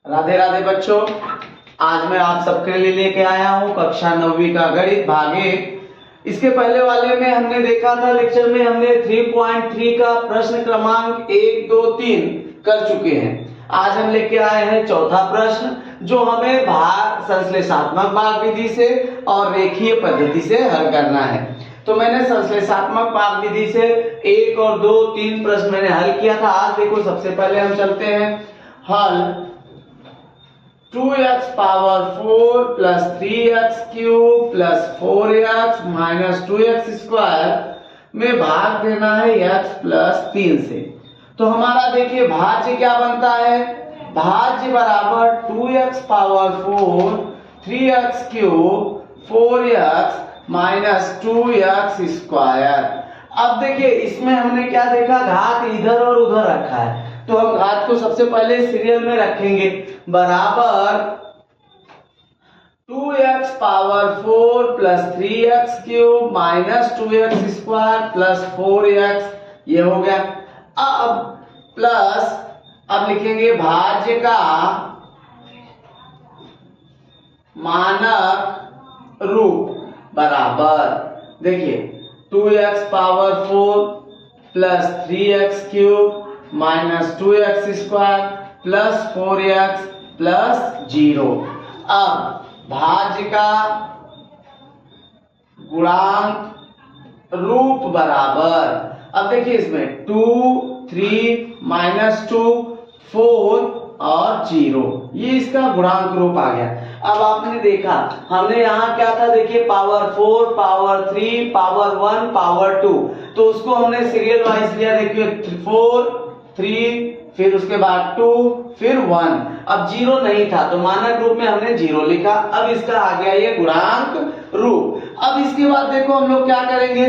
राधे राधे बच्चों, आज मैं आप सबके लिए लेके आया हूँ कक्षा 9वीं का गणित भाग 1। इसके पहले वाले में हमने देखा था, लेक्चर में हमने 3.3 का प्रश्न क्रमांक 1, 2, 3 कर चुके हैं। आज हम लेके आए हैं चौथा प्रश्न, जो हमें भाग संश्लेषात्मक भाग विधि से और रेखीय पद्धति से हल करना है। तो मैंने संश्लेषात्मक भाग विधि से 1 और 2, 3 प्रश्न मैंने हल किया था। आज देखो, सबसे पहले हम चलते हैं हल 2x power 4 plus 3x cube plus 4x minus 2x square में भाग देना है x प्लस 3 से। तो हमारा देखिए भाज्य क्या बनता है, भाज्य बराबर 2x power 4 3x cube 4x minus 2x square. अब देखिए इसमें हमने क्या देखा, घात इधर और उधर रखा है, तो हम घात को सबसे पहले सीरियल में रखेंगे। बराबर 2x power 4 plus 3x cube minus 2x square plus 4x, ये हो गया। अब प्लस, अब लिखेंगे भाज्य का मानक रूप बराबर, देखिए 2x power 4 plus 3x cube minus 2x square plus 4x plus 0। अब भाज्य का गुणांक रूप बराबर, अब देखिए इसमें 2, 3 माइनस 2 4 और 0, ये इसका गुणांक रूप आ गया। अब आपने देखा, हमने यहाँ क्या था, देखिए पावर 4 पावर 3 पावर 1 पावर 2, तो उसको हमने सीरियल वाइज लिया। देखिए 4 3 फिर उसके बाद 2 फिर 1, अब 0 नहीं था तो मानक रूप में हमने 0 लिखा। अब इसका आ गया ये गुणांक रूप। अब इसके बाद देखो हम लोग क्या करेंगे,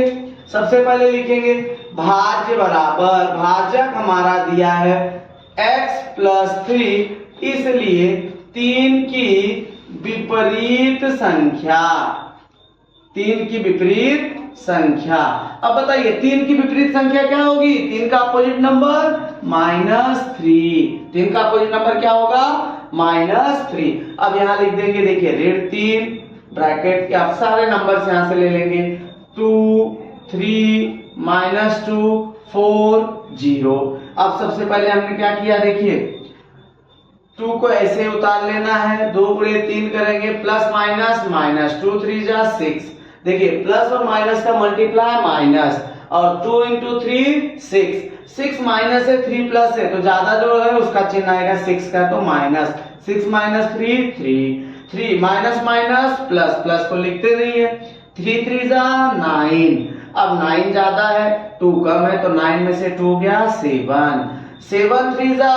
सबसे पहले लिखेंगे भाज्य बराबर, भाजक हमारा दिया है x प्लस 3, इसलिए 3 की विपरीत संख्या, 3 की विपरीत संख्या। अब बताइए 3 की विपरीत संख्या क्या होगी, 3 का अपोजिट नंबर -3, 3 का अपोजिट नंबर क्या होगा -3। अब यहां लिख देंगे, देखिए ऋण 3 ब्रैकेट के आप सारे नंबर यहां से ले लेंगे, 2 3 -2 4 0। अब सबसे पहले हमने क्या किया, देखिए 2 को ऐसे उतार लेना है, 2 गुणे 3 करेंगे, प्लस माइनस 2 3 जा 6। देखिए प्लस और माइनस का मल्टीप्लाई माइनस, और 2 इंटू 3 6, 6 माइनस है 3 प्लस है, तो ज्यादा जो है उसका चिन्ह आएगा 6 का, तो minus 6 minus 3 3 minus minus plus, plus को लिखते नहीं है, 3 3 जा 9। अब 9 ज्यादा है 2 कम है, तो 9 में से 2 गया 7 7 3 जा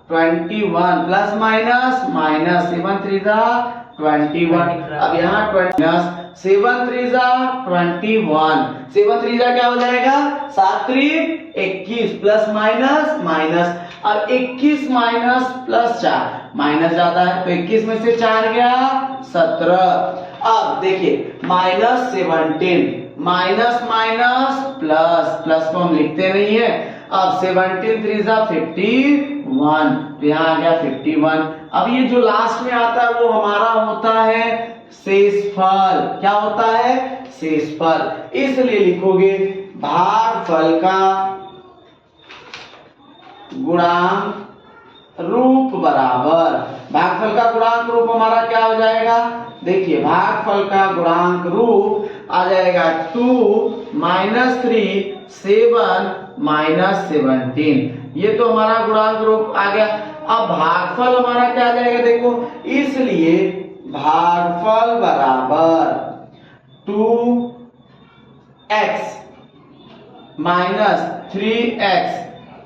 21 प्लस माइनस माइनस 7 3 जा 21। अब यहाँ 7 3 जा 21, 7 3 जा क्या हो जाएगा 7 3 21 प्लस माइनस माइनस। अब 21 माइनस प्लस 4, माइनस ज्यादा है तो 21 में से 4 गया 17। अब देखिए -17, माइनस माइनस प्लस, प्लस को हम लिखते नहीं है। अब 17 3 जा 51, तो यहाँ आ गया 51। अब ये जो लास्ट में आता है वो हमारा होता है शेषफल। क्या होता है, शेषफल। इसलिए लिखोगे भागफल का गुणांक रूप बराबर, भागफल का गुणांक रूप हमारा क्या हो जाएगा, देखिए भागफल का गुणांक रूप आ जाएगा 2 -3 7 -17, ये तो हमारा गुणांक रूप आ गया। अब भागफल हमारा क्या आ जाएगा, देखो इसलिए भागफल बराबर 2x minus 3x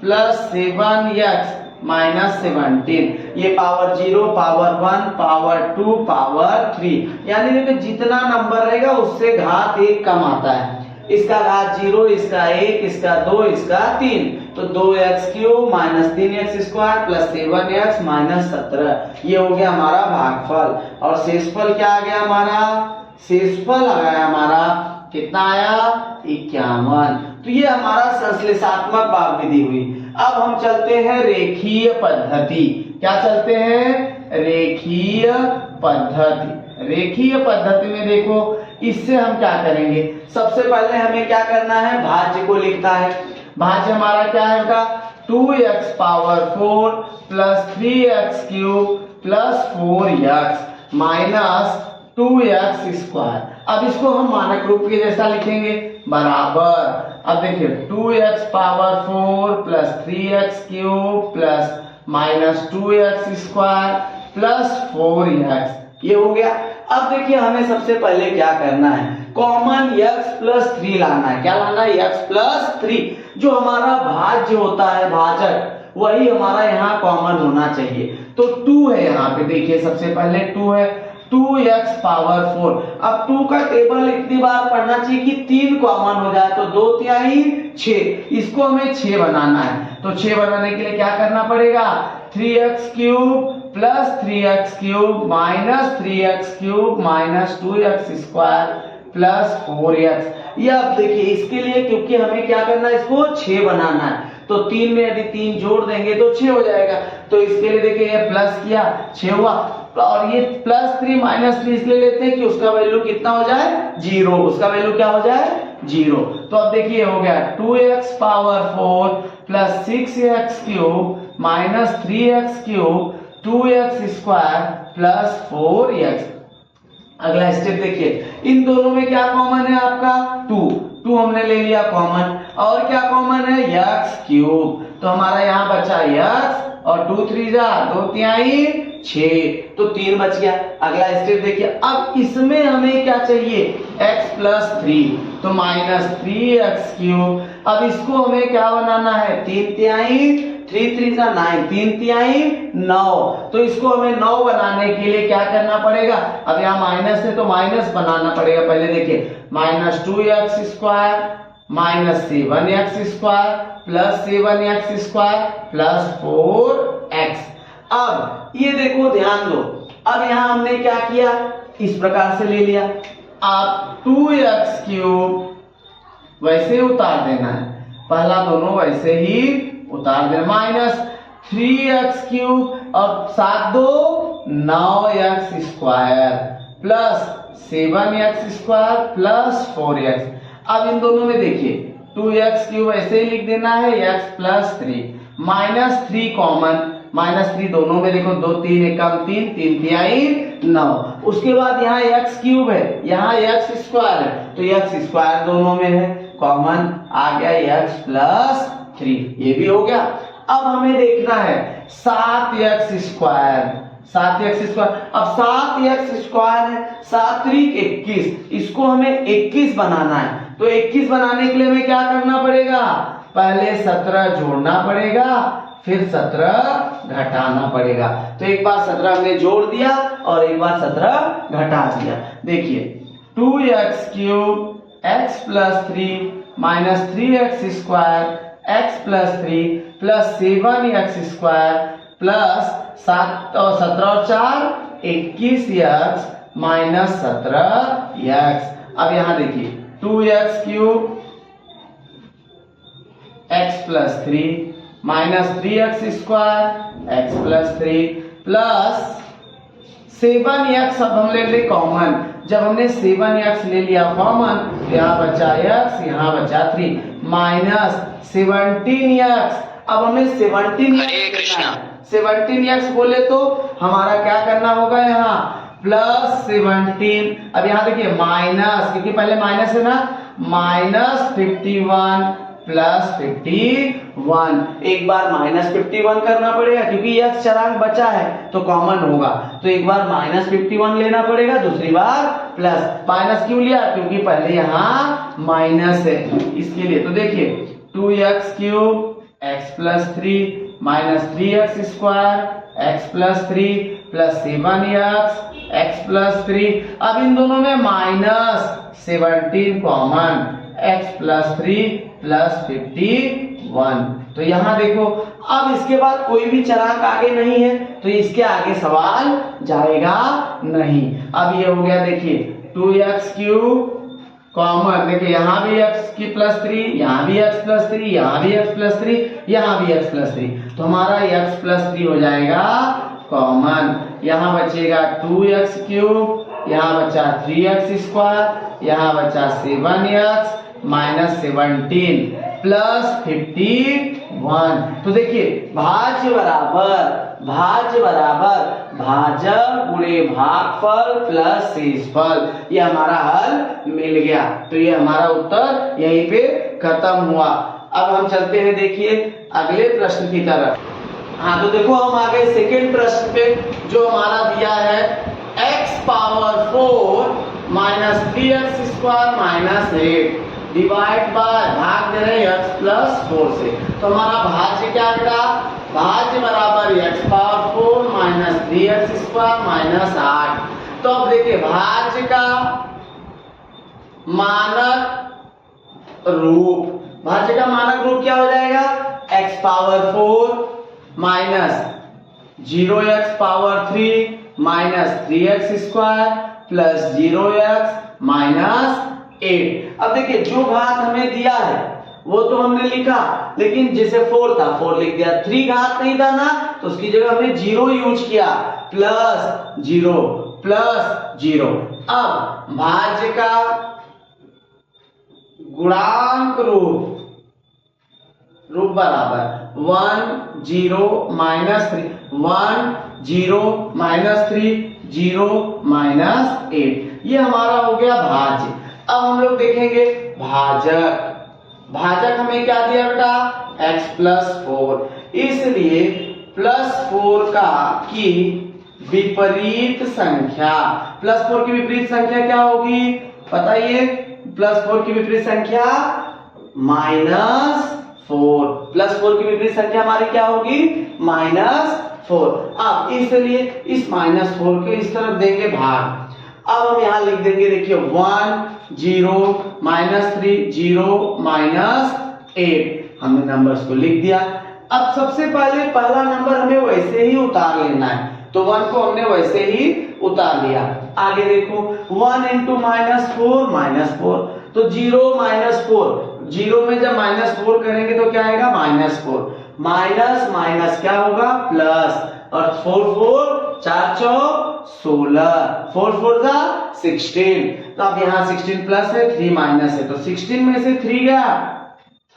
plus 7x minus 17, ये पावर 0 पावर 1 पावर 2 पावर 3, यानी देखो जितना नंबर रहेगा उससे घात 1 कम आता है। इसका घात 0, इसका 1, इसका 2, इसका 3, तो 2x cube minus 3x square plus 7x minus 17, ये हो गया हमारा भागफल। और शेषफल क्या आ गया हमारा, शेषफल आ गया हमारा कितना आया 51। तो ये हमारा संश्लेषात्मक भाग विधि हुई। अब हम चलते हैं रेखीय पद्धति। क्या चलते हैं, रेखीय पद्धति। रेखीय पद्धति में देखो इससे हम क्या करेंगे, सबसे पहले हमें क्या करना है, भाज्य को लिखता है। भाज्य हमारा क्या है बेटा, 2x power 4 plus 3x cube plus 4x minus 2x square. अब इसको हम मानक रूप के जैसा लिखेंगे, बराबर। अब देखिए 2x power 4 plus 3x cube plus minus 2x square plus 4x, ये हो गया। अब देखिए हमें सबसे पहले क्या करना है, कॉमन x प्लस 3 लाना है। क्या लाना है, x प्लस 3। जो हमारा भाज्य होता है, भाजक, वही हमारा यहाँ कॉमन होना चाहिए। तो 2 है यहाँ पे, देखिए सबसे पहले 2 है, 2x पावर 4। अब 2 का टेबल इतनी बार पढ़ना चाहिए कि 3 कॉमन हो जाए, तो 2 तिहाई 6। इसको हमें 6 बनाना है, तो 6 बनाने के लिए क्या करना पड़ेगा, 3x cube plus 3x cube minus 3x cube minus 2x square plus 4x। ये अब देखिए इसके लिए, क्योंकि हमें क्या करना है, इसको 6 बनाना है, तो 3 में यदि 3 जोड़ देंगे तो 6 हो जाएगा। तो इसके लिए देखिए ये प्लस किया, 6 हुआ, और ये प्लस 3 माइनस 3 इसलिए लेते हैं कि उसका वैल्यू कितना हो जाए, 0। उसका वैल्यू क्या हो जाए, 0। तो अब देखिए हो गया 2x power 4 plus 6x cube minus 3x cube 2x square plus 4x। अगला स्टेप देखिए, इन दोनों में क्या कॉमन है आपका, 2 हमने ले लिया कॉमन, और क्या कॉमन है, x क्यूब। तो हमारा यहाँ बचा x, और 2 3 जा 2 तिहाई 6, तो 3 बच गया। अगला स्टेप देखिए, अब इसमें हमें क्या चाहिए, x प्लस 3, तो माइनस 3x क्यूब। अब इसको हमें क्या बनाना है, 3 तिहाई 3 3 जा 9, 3 तिहाई 9। तो इसको हमें 9 बनाने के लिए क्या करना पड़ेगा, अब यहाँ माइनस है तो माइनस बनाना पड़ेगा। पहले देखिए minus 2x square minus 7x square plus 7x square plus 4x। अब ये देखो ध्यान दो, अब यहाँ हमने क्या किया, इस प्रकार से ले लिया। आप 2x क्यूब वैसे उतार देना है, पहला दोनों वैसे ही उतार देना, माइनस 3x क्यूब, अब 7 2 9x square plus 7x square plus 4x। अब इन दोनों में देखिए 2x क्यूब ऐसे ही लिख देना है, x plus 3 minus 3 common, minus 3 दोनों में देखो, 2 3 एकम 3 3 तिहाई 9। उसके बाद यहाँ x क्यूब है, यहाँ x स्क्वायर है, तो x स्क्वायर दोनों में है, कॉमन आ गया x प्लस 3, ये भी हो गया। अब हमें देखना है 7x स्क्वायर, 7x स्क्वायर। अब 7x स्क्वायर है, 7 3 21, इसको हमें 21 बनाना है। तो 21 बनाने के लिए हमें क्या करना पड़ेगा, पहले 17 जोड़ना पड़ेगा, फिर 17 घटाना पड़ेगा। तो एक बार 17 हमने जोड़ दिया और एक बार 17 घटा दिया। देखिए 2x cube x plus 3 minus 3x square x plus 3 plus 7x square plus 7 और 17 और 4 21x माइनस 17x। अब यहां देखिए 2x cube x plus 3 minus 3x square x plus 3 plus 7x। अब हम ले ले कॉमन, जब हमने 7x ले लिया कॉमन, तो यहाँ बचा x, यहाँ बचा 3 माइनस 17x। अब हमें 17x बोले तो हमारा क्या करना होगा, यहाँ प्लस 17। अब यहाँ देखिए माइनस, क्योंकि पहले माइनस है ना, माइनस 51 प्लस 51। एक बार माइनस 51 करना पड़ेगा, क्योंकि x चरांक बचा है तो कॉमन होगा, तो एक बार माइनस 51 लेना पड़ेगा, दूसरी बार प्लस। माइनस क्यों लिया, क्योंकि पहले यहाँ माइनस है, इसके लिए। तो देखिए 2x cube x plus 3 minus 3x square x plus 3 plus 7x x plus 3। अब इन दोनों में minus 17 common, x plus 3 plus 51। तो यहां देखो, अब इसके बाद कोई भी चरांक आगे नहीं है, तो इसके आगे सवाल जाएगा नहीं। अब ये हो गया, देखिए 2x क्यूब कॉमन, देखिए यहाँ भी x की प्लस 3, यहाँ भी x प्लस 3, यहाँ भी x प्लस 3, यहाँ भी x प्लस 3। तो हमारा x प्लस 3 हो जाएगा कॉमन। यहाँ बचेगा 2x³ यहाँ बचा 3x स्क्वायर यहाँ बचा 7x माइनस 17 प्लस 51। तो देखिए भाज्य बराबर भाजक गुणे भागफल प्लस शेषफल, ये हमारा हल मिल गया। तो ये हमारा उत्तर यहीं पे खत्म हुआ। अब हम चलते हैं देखिए अगले प्रश्न की तरफ। हाँ तो देखो हम आ गए सेकेंड प्रश्न पे, जो हमारा दिया है x power 4 minus 3x square minus 8 divide by, भाग दे रहे x प्लस 4 से। तो हमारा भाज्य क्या आएगा, भाज्य बराबर x power 4 minus 3x square minus 8। तो अब देखिए भाज्य का मानक रूप क्या हो जाएगा, x power 4 minus 0x power 3 minus 3x square plus 0x minus 8। अब देखिए जो घात हमें दिया है वो तो हमने लिखा, लेकिन जैसे 4 था 4 लिख दिया, 3 घात नहीं था ना तो उसकी जगह हमने 0 यूज किया, प्लस 0। अब भाज्य का गुणांक रूप बराबर 1 0 माइनस 3 1 0 माइनस 3 0 माइनस 8, ये हमारा हो गया भाज्य। अब हम लोग देखेंगे भाजक हमें क्या दिया बेटा, x प्लस 4, इसलिए प्लस 4 की विपरीत संख्या, प्लस 4 की विपरीत संख्या क्या होगी बताइए, प्लस 4 की विपरीत संख्या माइनस 4, प्लस 4 की विपरीत संख्या हमारी क्या होगी माइनस 4। अब इसलिए इस माइनस 4 के इस तरफ देंगे भाग। अब हम यहां लिख देंगे देखिए 1 0 माइनस 3 0 माइनस 8, हमने नंबर्स को लिख दिया। अब सबसे पहले पहला नंबर हमें वैसे ही उतार लेना है, तो 1 को हमने वैसे ही उतार लिया। आगे देखो 1 इंटू माइनस 4 माइनस 4, तो 0 माइनस 4, 0 में जब माइनस 4 करेंगे तो क्या आएगा माइनस 4, माइनस माइनस क्या होगा प्लस, और 4 4 4 चौक 16, 4 4 जा 16। तो अब यहाँ 16 प्लस है 3 माइनस है, तो 16 में से 3 गया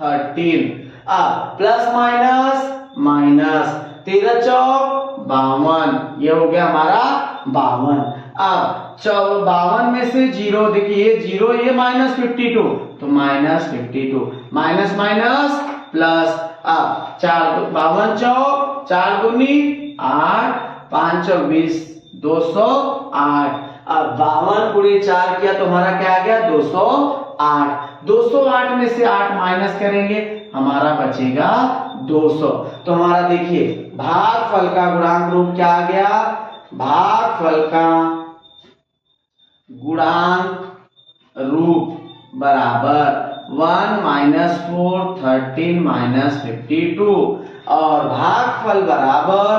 13। अब प्लस माइनस माइनस 13 चौक 52, ये हो गया हमारा 52। अब 52 में से 0, देखिए ये 0 ये माइनस 52, तो माइनस 52 माइनस माइनस प्लस। अब 52 चौक 4 दूनी 8 5 चौक 20 208। अब 52 गुणे 4 किया तो हमारा क्या आ गया 208। 208 में से 8 माइनस करेंगे हमारा बचेगा 200। तो हमारा देखिए भागफल का गुणांक रूप क्या आ गया, भागफल का गुणांक रूप बराबर 1 माइनस 4 13 माइनस 52, और भागफल बराबर,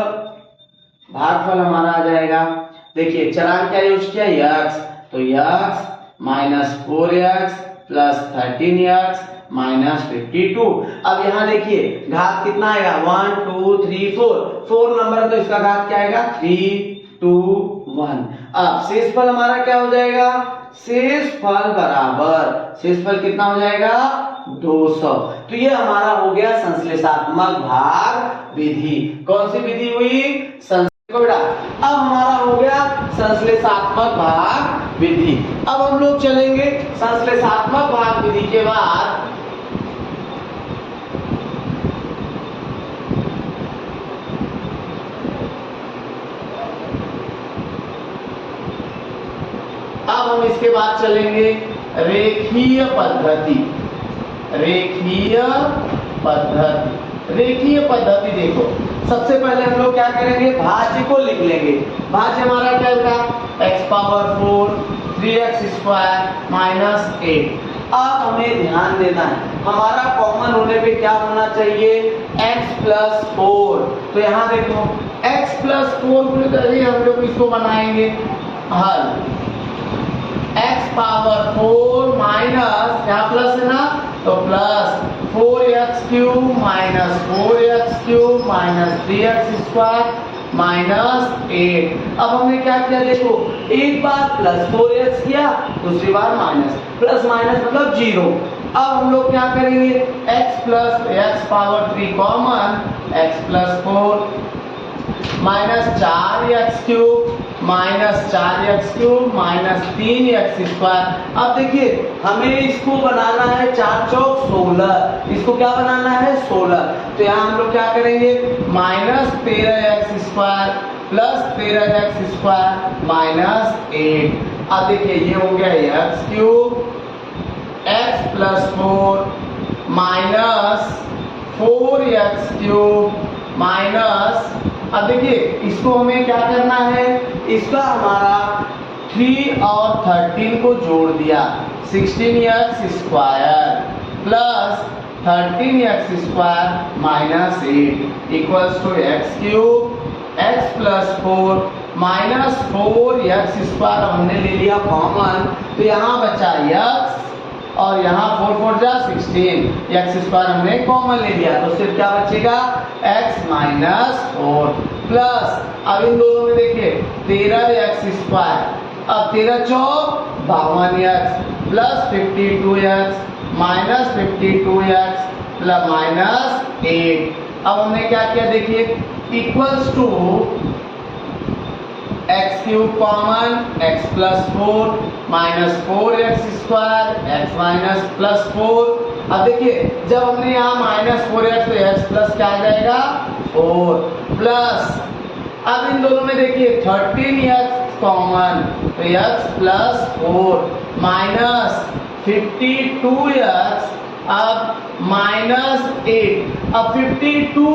भागफल हमारा आ जाएगा, देखिए चरांक क्या यूज किया x, तो x minus 4x plus 13x minus 52। अब यहाँ देखिए घात कितना आएगा 1 2 3 4 नंबर, तो इसका घात क्या आएगा 3 2 1। अब शेषफल हमारा क्या हो जाएगा, शेषफल बराबर, शेषफल कितना हो जाएगा 200। तो ये हमारा हो गया संश्लेषात्मक भाग विधि। कौन सी विधि हुई, अब हमारा हो गया संश्लेषात्मक भाग विधि। अब हम लोग चलेंगे संश्लेषात्मक भाग विधि के बाद अब हम इसके बाद चलेंगे रेखीय पद्धति। रेखीय पद्धति देखो, सबसे पहले हम लोग क्या करेंगे, भाज्य को लिख लेंगे। भाज्य हमारा क्या होगा, x power 4 3x square minus 8। अब हमें ध्यान देना है हमारा कॉमन होने पे क्या होना चाहिए, x प्लस 4। तो यहाँ देखो x प्लस 4 हम लोग इसको बनाएंगे हल, x पावर 4 माइनस, यहाँ प्लस है ना तो plus 4 4x³ minus 4x³ minus 3x² minus 8। अब हमने क्या किया देखो, एक बार प्लस 4x किया, दूसरी बार माइनस, प्लस माइनस मतलब 0। अब हम लोग क्या करेंगे, x plus x power 3 common, x plus 4 minus 4x³ minus 4x³ minus 3x²। अब देखिए हमें इसको बनाना है 4 चौक 16, इसको क्या बनाना है 16। तो यहाँ हम लोग क्या करेंगे, minus 13x² plus 13x² minus 8। अब देखिए ये हो गया x³ x plus 4 minus 4x³ minus, अब देखिए इसको हमें क्या करना है, इसका हमारा 3 और 13 को जोड़ दिया, 16x² plus 13x² minus 8 equals to x³ x plus 4 minus 4x² हमने ले लिया कॉमन, तो यहाँ बचा x और यहाँ 4 4 जा 16, x² हमने कॉमन ले लिया, तो सिर्फ क्या बचेगा x माइनस 4 प्लस, अब इन दोनों में देखिए 13x², अब 13 चौक 52x plus 52x minus 52x plus minus 8। अब हमने क्या किया देखिए, equals to x³ common, x plus 4 minus 4x² x minus plus 4। अब देखिए जब हमने यहाँ माइनस 4x तो x प्लस क्या आ जाएगा 4 प्लस, अब इन दोनों में देखिए 13x कॉमन, तो x प्लस 4 माइनस 52x अब माइनस 8। अब 52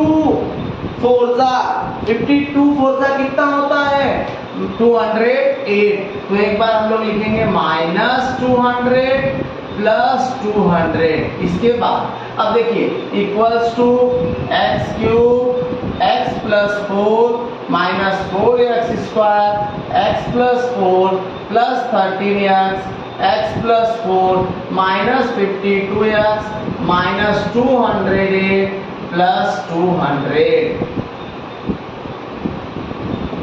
4 कितना होता है 208। तो एक बार हम लोग लिखेंगे माइनस 200 प्लस 200। इसके बाद अब देखिए equals to x³ x plus 4 minus 4x² x plus 4 plus 13x x plus 4 minus 52x minus 208 plus 200।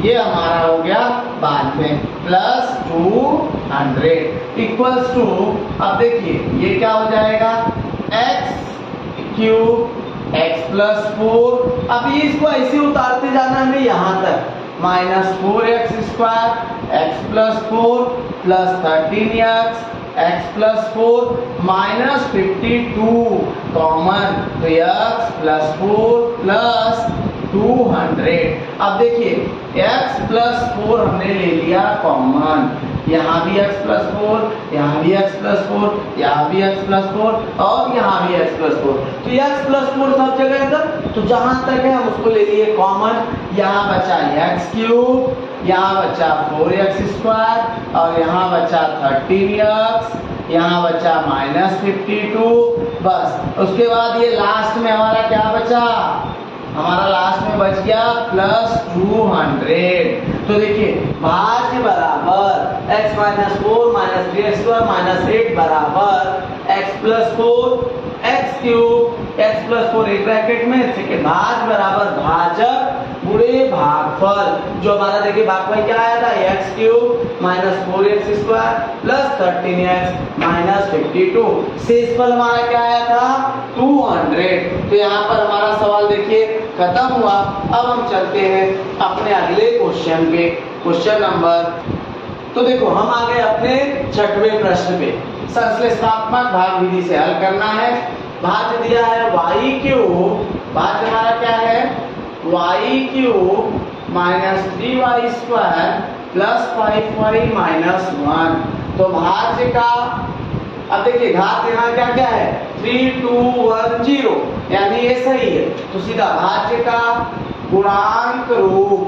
ये हमारा हो गया बाद में प्लस 200 इक्वल्स टू, अब देखिए ये क्या हो जाएगा x³ x प्लस 4। अब ये इसको ऐसे उतारते जाना हमें यहाँ तक, minus 4x² x plus 4 plus 13x x plus 4 minus 52 common, तो x प्लस 4 प्लस 200। अब देखिए x प्लस 4 हमने ले लिया कॉमन, यहाँ भी x प्लस 4, यहाँ भी x प्लस 4, यहाँ भी x प्लस 4 और यहाँ भी x प्लस 4। तो x प्लस 4 सब जगह है, तो जहां तक है हम उसको ले लिए कॉमन। यहाँ बचा x³, यहाँ बचा 4x² और यहाँ बचा 13x, यहाँ बचा माइनस 52। बस उसके बाद ये लास्ट में हमारा क्या बचा, हमारा लास्ट में बच गया प्लस 200। तो देखिए भाज्य बराबर x minus 4 minus 3x² minus 8 बराबर x plus 4 x³ x plus 4 एक ब्रैकेट में, ठीक भाज्य बराबर भाजक गुणे भागफल। जो हमारा देखिए भागफल क्या आया था x³ minus 4x² plus 13x minus 52। शेषफल हमारा क्या आया था 200। तो यहाँ पर हमारा सवाल देखिए खत्म हुआ। अब हम चलते हैं अपने अगले क्वेश्चन पे, क्वेश्चन नंबर, तो देखो हम आ गए अपने 6वें प्रश्न पे। संश्लेषणात्मक भाग विधि से हल करना है। भाज्य दिया है y³ भाज्य हमारा क्या है y³ minus 3y² plus 5y minus 1। तो भाज्य का अब देखिए घात यहाँ क्या क्या है 3 2 1 0, यानी ये सही है। तो सीधा भाज्य का गुणांक रूप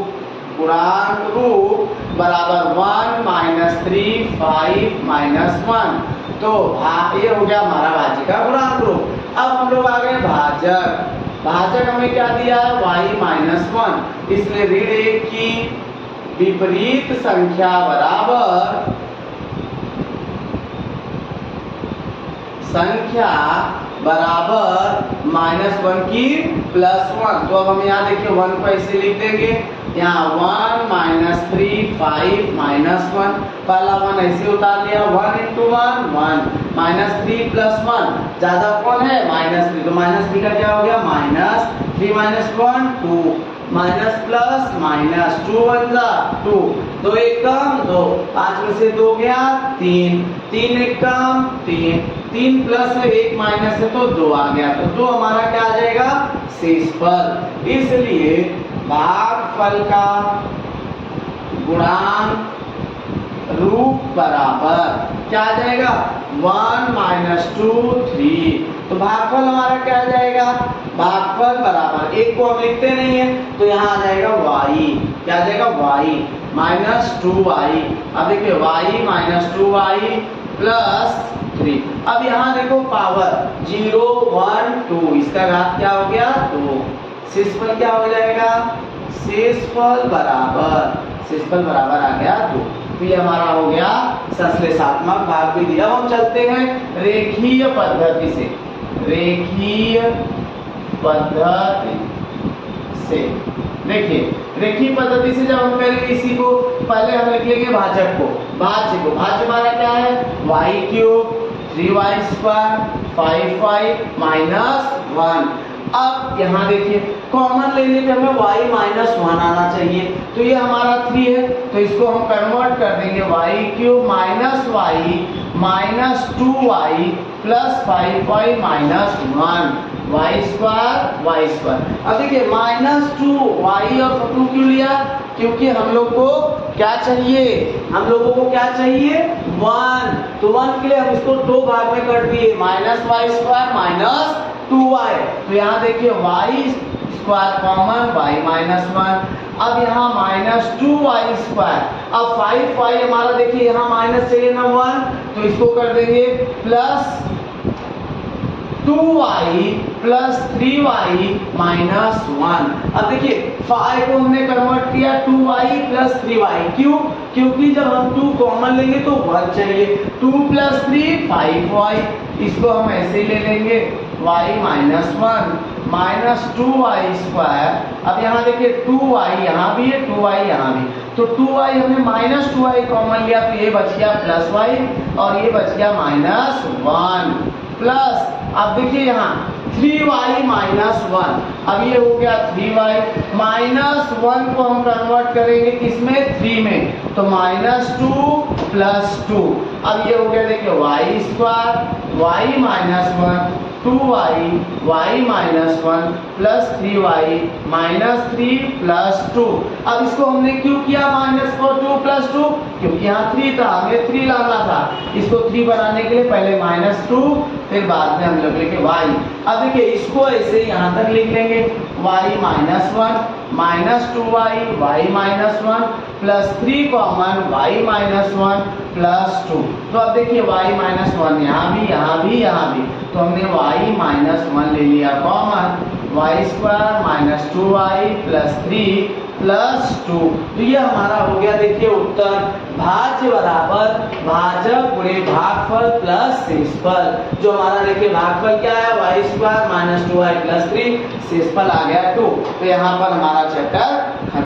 बराबर 1 माइनस 3 5 माइनस 1। तो ये हो गया हमारा भाज्य का गुणांक रूप। अब हम लोग आ गए भाजक। भाजक हमें क्या दिया है y माइनस 1, इसलिए ऋण 1 की विपरीत संख्या बराबर -1 की +1। तो अब हम यहाँ देखिए 1 को ऐसे लिख देंगे, यहाँ 1 -3 5 -1, पहला 1 ऐसे उतार लिया, 1 × 1 1 -3 + 1 ज्यादा कौन है -3, तो -3 का क्या हो गया -3 -1 2 माइनस प्लस माइनस 2 1 जा 2, 2 1 कम 2, 5 में से 2 गया 3, 3 1 कम 3, 3 प्लस 1 माइनस है तो 2 आ गया, तो 2 हमारा क्या आ जाएगा शेषफल। इसलिए भागफल का गुणांक रूप बराबर क्या आ जाएगा 1 - 2 3। तो भागफल हमारा क्या आ जाएगा, भागफल बराबर एक को हम लिखते नहीं है तो यहाँ आ जाएगा y, क्या आ जाएगा y -2y। अब देखिए y -2y + 3। अब यहाँ देखो पावर 0 1 2, इसका घात क्या हो गया 2। शेषफल क्या हो जाएगा, शेषफल बराबर आ गया 2। तो ये हमारा हो गया संश्लेषात्मक भाग विधि। अब हम चलते हैं रेखीय पद्धति से, रेखीय पद्धति से। देखिए रेखीय पद्धति से जब हम करेंगे इसी को, पहले हम लिख लेंगे भाजक को, भाज्य हमारा क्या है y³ 3y² 5y -1। अब यहाँ देखिए कॉमन लेने पे हमें y -1 आना चाहिए, तो ये हमारा 3 है तो इसको हम कन्वर्ट कर देंगे y³ -y -2y + 5y -1 y²। अब देखिए -2y और 2 क्यों लिया, क्योंकि हम लोग को क्या चाहिए, हम लोगों को क्या चाहिए 1, तो 1 के लिए हम इसको 2 भाग में कर दिए -y² -2y। तो यहाँ देखिए y² कॉमन y -1। अब यहाँ -2y², अब 5y हमारा देखिए यहाँ माइनस चाहिए ना 1, तो इसको कर देंगे +2y + 3y -1। अब देखिए 5 को हमने कन्वर्ट किया 2y + 3y, क्यों, क्योंकि जब हम 2 कॉमन लेंगे तो 1 चाहिए, 2 + 3 5y, इसको हम ऐसे ही ले लेंगे y -1 -2y²। अब यहाँ देखिए 2y यहाँ भी है 2y यहाँ भी, तो 2y हमने -2y कॉमन लिया तो ये बच गया +y और ये बच गया -1 प्लस। अब देखिए यहाँ 3y -1, अब ये हो गया 3y -1 को हम कन्वर्ट करेंगे किसमें 3 में, तो -2 + 2। अब ये हो गया देखिए y² y -1 2y y -1 + 3y -3 + 2। अब इसको हमने क्यों किया -2 + 2, क्योंकि यहाँ 3 था, हमें 3 लाना था, इसको 3 बनाने के लिए पहले -2 फिर बाद में हम लोग लेंगे y। अब देखिए इसको ऐसे यहाँ तक लिख लेंगे y -1 -2y y -1 + 3 common y -1 + 2। तो अब देखिए y -1 यहाँ भी यहाँ भी यहाँ भी, तो हमने y -1 ले लिया कॉमन, y² -2y + 3 + 2। तो ये हमारा हो गया देखिए उत्तर, भाज्य बराबर भाजक गुणे भागफल प्लस शेषफल। जो हमारा देखिए भागफल क्या है y² -2y + 3, शेषफल आ गया 2। तो यहाँ पर हमारा चैप्टर